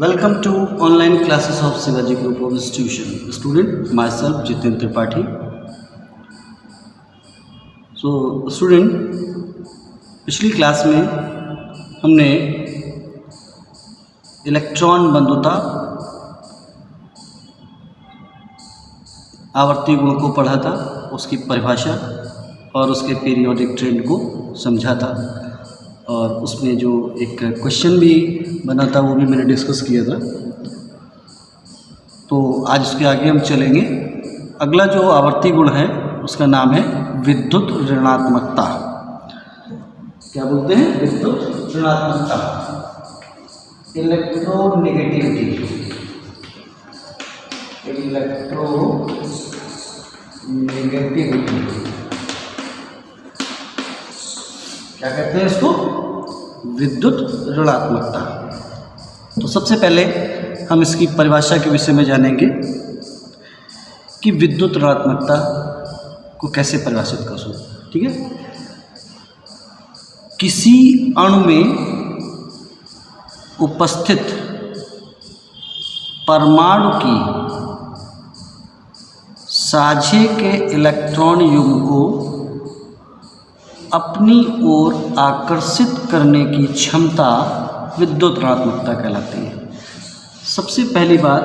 Welcome to online classes of Shivaji Group of Institution. Student, myself Jiten Tripathi. So student, पिछली class में हमने electron बंधुता आवर्ती गुण को पढ़ा था, उसकी परिभाषा और उसके पीरियोडिक ट्रेंड को समझा था, और उसमें जो एक क्वेश्चन भी बना था वो भी मैंने डिस्कस किया था। तो आज उसके आगे हम चलेंगे। अगला जो आवर्ती गुण है उसका नाम है विद्युत ऋणात्मकता। क्या बोलते हैं? विद्युत ऋणात्मकता, इलेक्ट्रोनेगेटिविटी। क्या कहते हैं इसको? विद्युत ऋणात्मकता। तो सबसे पहले हम इसकी परिभाषा के विषय में जानेंगे कि विद्युत ऋणात्मकता को कैसे परिभाषित कर सकते। ठीक है, किसी अणु में उपस्थित परमाणु की साझे के इलेक्ट्रॉन युग्म को अपनी ओर आकर्षित करने की क्षमता विद्युत ऋणात्मकता कहलाती है। सबसे पहली बात,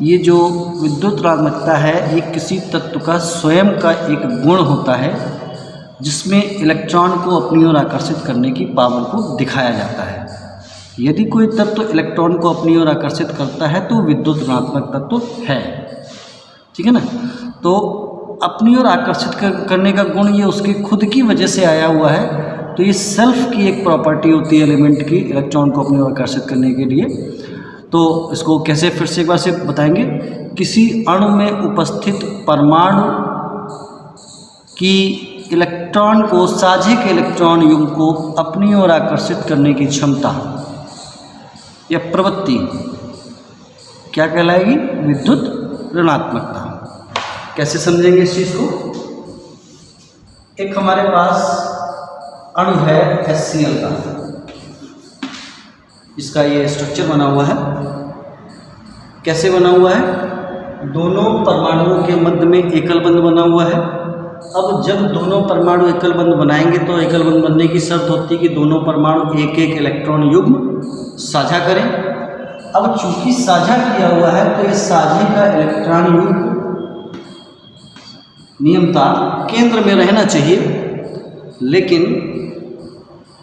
ये जो विद्युत ऋणात्मकता है ये किसी तत्व का स्वयं का एक गुण होता है जिसमें इलेक्ट्रॉन को अपनी ओर आकर्षित करने की पावर को दिखाया जाता है। यदि कोई तत्व इलेक्ट्रॉन को अपनी ओर आकर्षित करता है तो विद्युत ऋणात्मक तत्व है। ठीक है ना? तो अपनी ओर आकर्षित करने का गुण ये उसकी खुद की वजह से आया हुआ है। तो ये सेल्फ की एक प्रॉपर्टी होती है एलिमेंट की, इलेक्ट्रॉन को अपनी ओर आकर्षित करने के लिए। तो इसको कैसे फिर से एक बार से बताएंगे। किसी अणु में उपस्थित परमाणु की इलेक्ट्रॉन को साझे के इलेक्ट्रॉन युग्म को अपनी ओर आकर्षित करने की क्षमता या प्रवृत्ति क्या कहलाएगी? विद्युत ऋणात्मकता। कैसे समझेंगे इस चीज़ को? एक हमारे पास अणु है HCl का, इसका ये स्ट्रक्चर बना हुआ है। कैसे बना हुआ है? दोनों परमाणुओं के मध्य में एकल बंध बना हुआ है। अब जब दोनों परमाणु एकल बंध बनाएंगे तो एकल बंध बनने की शर्त होती है कि दोनों परमाणु एक एक इलेक्ट्रॉन युग्म साझा करें। अब चूंकि साझा किया हुआ है तो ये साझे का इलेक्ट्रॉन युग्म नियमता केंद्र में रहना चाहिए, लेकिन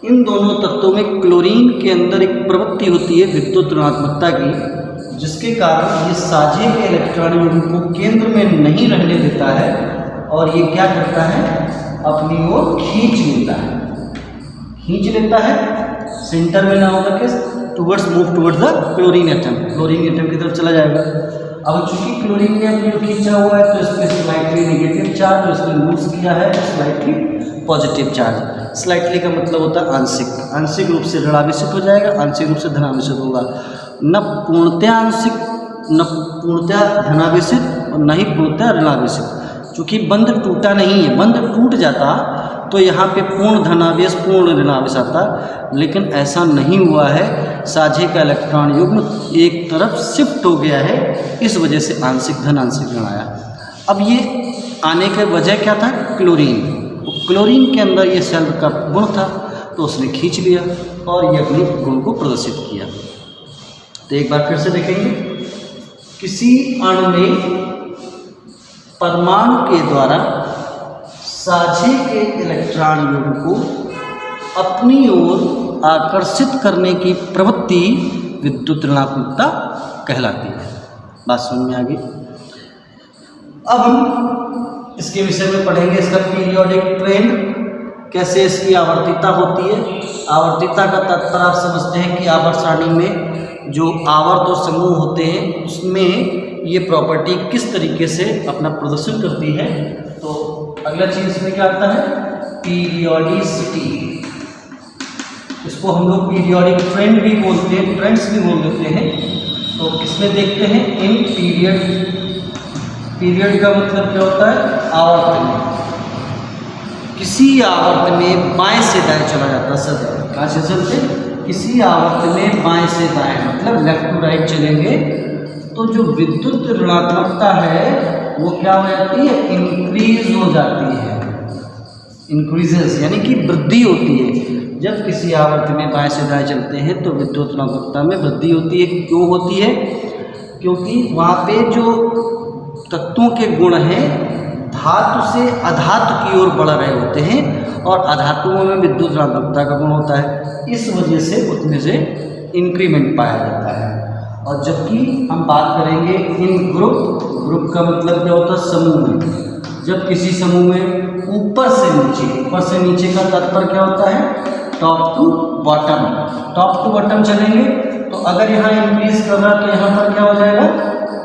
इन दोनों तत्वों में क्लोरीन के अंदर एक प्रवृत्ति होती है विद्युत ऋणात्मकता की, जिसके कारण ये साझे के इलेक्ट्रॉन युग्म को केंद्र में नहीं रहने देता है और ये क्या करता है? अपनी ओर खींच लेता है सेंटर में ना होकर के move towards the chlorine atom की तरफ चला जाएगा। अब चूंकि क्लोरीन ने अपनी ओर खींचा हुआ है तो इसमें स्लाइटली नेगेटिव चार्ज, इसमें लूज किया है स्लाइटली पॉजिटिव चार्ज। स्लाइटली का मतलब होता है आंशिक रूप से ऋणावेशित हो जाएगा, आंशिक रूप से धनावेशित होगा। न पूर्णतः आंशिक, न पूर्णतः धनावेशित और न ही पूर्णतः ऋणावेशित। चूँकि बंध टूटा नहीं है, बंध टूट जाता तो यहाँ पे पूर्ण धनावेश पूर्ण ऋणावेश आता, लेकिन ऐसा नहीं हुआ है। साझे का इलेक्ट्रॉन युग्म एक तरफ शिफ्ट हो गया है, इस वजह से आंशिक धन आंशिक ऋण आया। अब ये आने की वजह क्या था? क्लोरीन के अंदर ये सेल्फ का गुण था तो उसने खींच लिया और ये अपने गुण को प्रदर्शित किया। तो एक बार फिर से देखेंगे। किसी अणु में परमाणु के द्वारा साझे के इलेक्ट्रॉन युग्म को अपनी ओर आकर्षित करने की प्रवृत्ति विद्युत ऋणात्मकता कहलाती है। बात समझ में आ गई? अब हम इसके विषय में पढ़ेंगे इसका पीरियोडिक ट्रेंड, कैसे इसकी आवर्तिता होती है। आवर्तिता का तात्पर्य आप समझते हैं कि आवर्त सारणी में जो आवर्त और समूह होते हैं उसमें ये प्रॉपर्टी किस तरीके से अपना प्रदर्शन करती है। तो अगला चीज इसमें क्या आता है? पीरियोडिसिटी। इसको हम लोग पीरियोडिक ट्रेंड भी बोलते हैं, ट्रेंड्स भी बोल देते हैं। तो किसमें देखते हैं? इन पीरियड का मतलब क्या होता है? आवर्त में। किसी आवर्त में बाएं से दाएं चला जाता है सदैव। कहाँ से चलते? किसी आवर्त में बाएं से दाएं मतलब लेफ्ट टू राइट चलेंगे तो जो विद्युत ऋणात्मकता है वो क्या हो जाती है, इंक्रीज हो जाती है, इंक्रीजेस यानी कि वृद्धि होती है। जब किसी आवर्त में बाएं से दाएं चलते हैं तो विद्युत ऋणात्मकता में वृद्धि होती है। क्यों होती है? क्योंकि वहाँ पे जो तत्वों के गुण हैं धातु से अधातु की ओर बढ़ रहे होते हैं और अधातुओं में विद्युत ऋणात्मकता का गुण होता है, इस वजह से उसमें से इंक्रीमेंट पाया जाता है। और जबकि हम बात करेंगे इन ग्रुप का मतलब क्या होता है, समूह में। जब किसी समूह में ऊपर से नीचे का तात्पर्य क्या होता है, टॉप टू बॉटम चलेंगे तो अगर यहाँ इंक्रीज कर रहा तो यहाँ पर क्या हो जाएगा,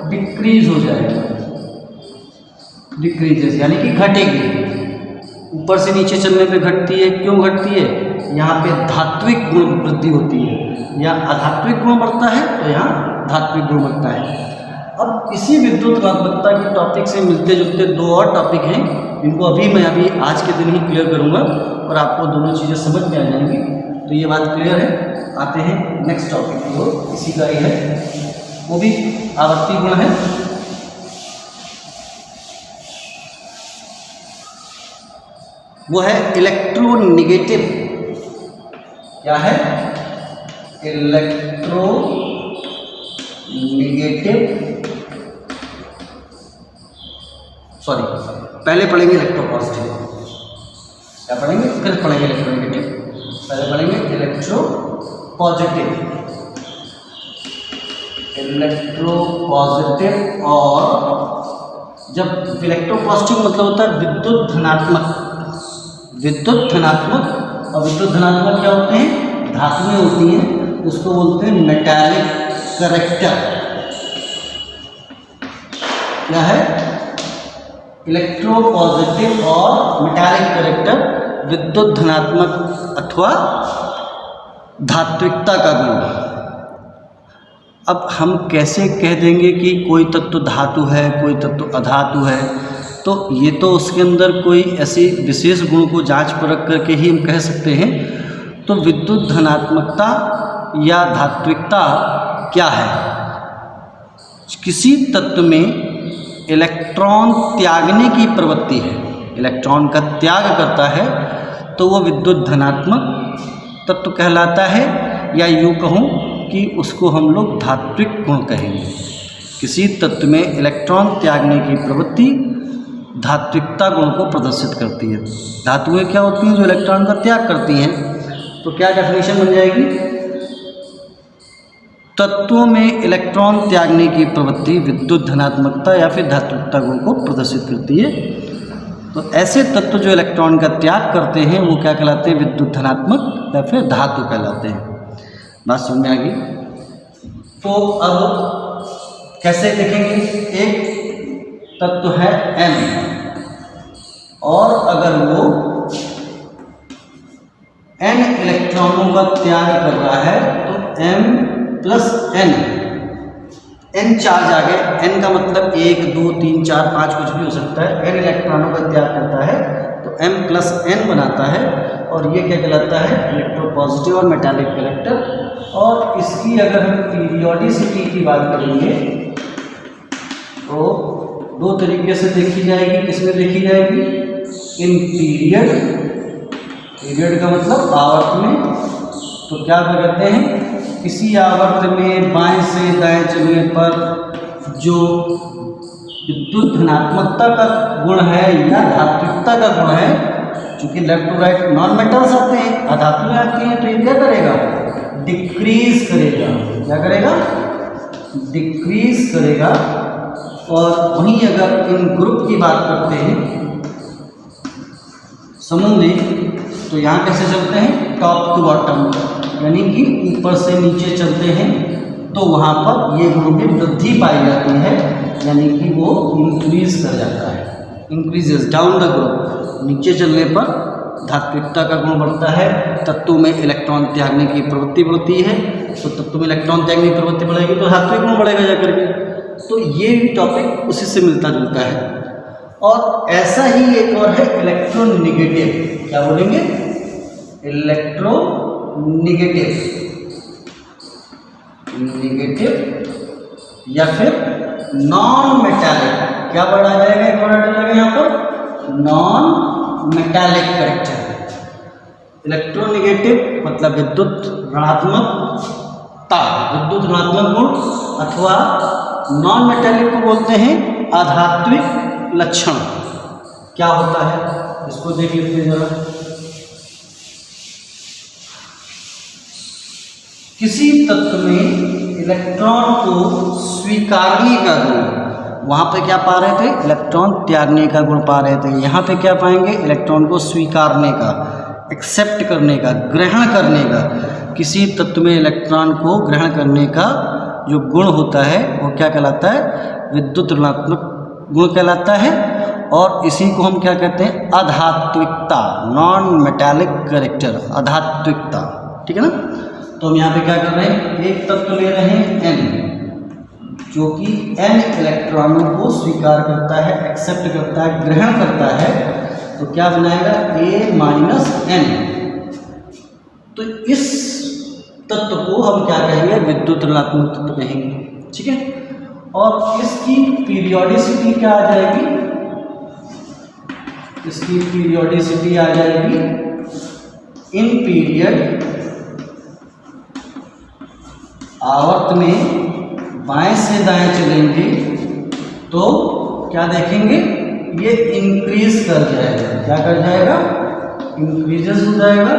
डिक्रीज हो जाएगा, डिक्रीजेस यानी कि घटेगी। ऊपर से नीचे चलने पे घटती है, क्यों घटती है, यहाँ पे धात्विक गुण वृद्धि होती है, या अधात्विक गुण बढ़ता है तो यहाँ धात्विक गुण बढ़ता है। अब इसी विद्युत ऋणात्मकता के टॉपिक से मिलते जुलते दो और टॉपिक हैं, इनको मैं अभी आज के दिन ही क्लियर करूँगा और आपको दोनों चीज़ें समझ में आ जाएंगी। तो ये बात क्लियर है। आते हैं नेक्स्ट टॉपिक की ओर, इसी का ही है, वो भी आवर्ती गुण है। वो है इलेक्ट्रोनेगेटिव। क्या है? इलेक्ट्रोनेगेटिव। सॉरी, पहले पढ़ेंगे इलेक्ट्रोपॉजिटिव। क्या पढ़ेंगे? फिर पढ़ेंगे इलेक्ट्रोनेगेटिव। पहले पढ़ेंगे इलेक्ट्रोपॉजिटिव। इलेक्ट्रोपॉजिटिव और जब इलेक्ट्रोपॉजिटिव मतलब होता है विद्युत धनात्मक। और विद्युत धनात्मक क्या होते हैं, धातुएं होती हैं, उसको बोलते हैं मेटालिक कैरेक्टर। क्या है? इलेक्ट्रोपॉजिटिव और मेटालिक कैरेक्टर विद्युत धनात्मक अथवा धात्विकता का गुण। अब हम कैसे कह देंगे कि कोई तत्व धातु है, कोई तत्व अधातु है, तो ये तो उसके अंदर कोई ऐसी विशेष गुण को जांच परख करके ही हम कह सकते हैं। तो विद्युत धनात्मकता या धात्विकता क्या है? किसी तत्व में इलेक्ट्रॉन त्यागने की प्रवृत्ति है, इलेक्ट्रॉन का त्याग करता है तो वो विद्युत धनात्मक तत्व कहलाता है, या यूँ कहूँ कि उसको हम लोग धात्विक गुण कहेंगे। किसी तत्व में इलेक्ट्रॉन त्यागने की प्रवृत्ति धात्विकता गुण को प्रदर्शित करती है। धातुएं क्या होती हैं, जो इलेक्ट्रॉन का त्याग करती हैं। तो क्या डेफिनेशन बन जाएगी, तत्वों में इलेक्ट्रॉन त्यागने की प्रवृत्ति विद्युत धनात्मकता या फिर धात्विकता गुण को प्रदर्शित करती है। तो ऐसे तत्व जो इलेक्ट्रॉन का त्याग करते हैं वो क्या कहलाते हैं, विद्युत धनात्मक या फिर धातु कहलाते हैं। बात समझ में आ गई? तो अब कैसे देखेंगे, एक तत्व है M और अगर वो N इलेक्ट्रॉनों का त्याग कर रहा है तो M+N, N चार्ज आ गए। N का मतलब 1, 2, 3, 4, 5 कुछ भी हो सकता है। N इलेक्ट्रॉनों का त्याग करता है तो M+N बनाता है और ये क्या कहलाता है, इलेक्ट्रोपॉजिटिव और मेटालिक कैरेक्टर। और इसकी अगर हम पीरियोडिसिटी की बात करेंगे तो दो तरीके से देखी जाएगी। किसमें देखी जाएगी, इन पीरियड का मतलब आवर्त में। तो क्या कहते हैं, किसी आवर्त में बाएं से दाएं चलने पर जो विद्युत धनात्मकता का गुण है या धात्विकता का गुण है, चूंकि left to right non metals आते हैं, अधातुएं आती हैं, तो ये क्या करेगा, डिक्रीज करेगा। क्या करेगा, डिक्रीज करेगा। और वहीं अगर इन ग्रुप की बात करते हैं समूह में, तो यहाँ कैसे चलते हैं, टॉप टू बॉटम, यानी कि ऊपर से नीचे चलते हैं। तो वहाँ पर ये गुण की वृद्धि पाई जाती है, यानी कि वो इंक्रीज कर जाता है, इंक्रीजेस डाउन द ग्रुप। नीचे चलने पर धात्विकता का गुण बढ़ता है, तत्वों में इलेक्ट्रॉन त्यागने की प्रवृत्ति बढ़ती है। तो तत्व में इलेक्ट्रॉन त्यागने की प्रवृत्ति बढ़ेगी तो धात्विक गुण बढ़ेगा जाकर के। तो ये भी टॉपिक उसी से मिलता जुलता है। और ऐसा ही एक और है इलेक्ट्रोनेगेटिव। क्या बोलेंगे, इलेक्ट्रोनेगेटिव। नेगेटिव या फिर नॉन मेटालिक, क्या वर्ड आ जाएगा, एक वर्ड लगेगा यहाँ पर, नॉन मेटालिक कैरेक्टर। इलेक्ट्रोनेगेटिव मतलब विद्युत ऋणात्मकता, विद्युत ऋणात्मक गुण, अथवा नॉन मेटालिक को बोलते हैं आधात्विक लक्षण। क्या होता है इसको देख लेते हैं जरा। किसी तत्व में इलेक्ट्रॉन को स्वीकारने का गुण, वहाँ पे क्या पा रहे थे, इलेक्ट्रॉन त्यागने का गुण पा रहे थे, यहाँ पे क्या पाएंगे, इलेक्ट्रॉन को स्वीकारने का, एक्सेप्ट करने का, ग्रहण करने का। किसी तत्व में इलेक्ट्रॉन को ग्रहण करने का जो गुण होता है वो क्या कहलाता है, विद्युत ऋणात्मक गुण कहलाता है। और इसी को हम क्या कहते हैं, आधात्विकता, नॉन मेटालिक कैरेक्टर, आधात्विकता। ठीक है ना। तो हम यहाँ पे क्या कर रहे हैं, एक तत्व ले रहे हैं n, जो कि n इलेक्ट्रॉनों को स्वीकार करता है, एक्सेप्ट करता है, ग्रहण करता है, तो क्या बनाएगा, a माइनस n। तो इस तत्व को हम क्या कहेंगे, विद्युत ऋणात्मक तत्व कहेंगे। ठीक है। और इसकी पीरियोडिसिटी क्या आ जाएगी, इसकी पीरियोडिसिटी आ जाएगी इन पीरियड, आवर्त में बाएं से दाएं चलेंगे तो क्या देखेंगे, ये इंक्रीज कर जाएगा। क्या कर जाएगा, इंक्रीजेस हो जाएगा।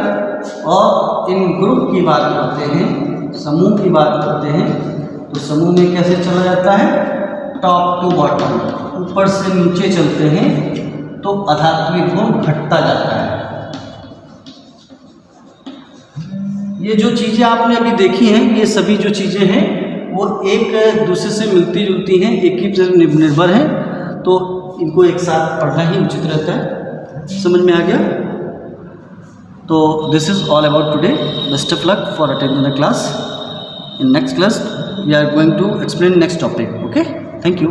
और इन ग्रुप की बात करते हैं, समूह की बात करते हैं, तो समूह में कैसे चला जाता है, टॉप टू बॉटम, ऊपर से नीचे चलते हैं, तो आधात्विक गुण घटता जाता है। ये जो चीज़ें आपने अभी देखी हैं, ये सभी जो चीज़ें हैं वो एक दूसरे से मिलती जुलती हैं, एक ही पर निर्भर हैं, तो इनको एक साथ पढ़ना ही उचित रहता है। समझ में आ गया। तो this is all about today. Best of luck for attending the class. In next class we are going to explain next topic. Okay, thank you.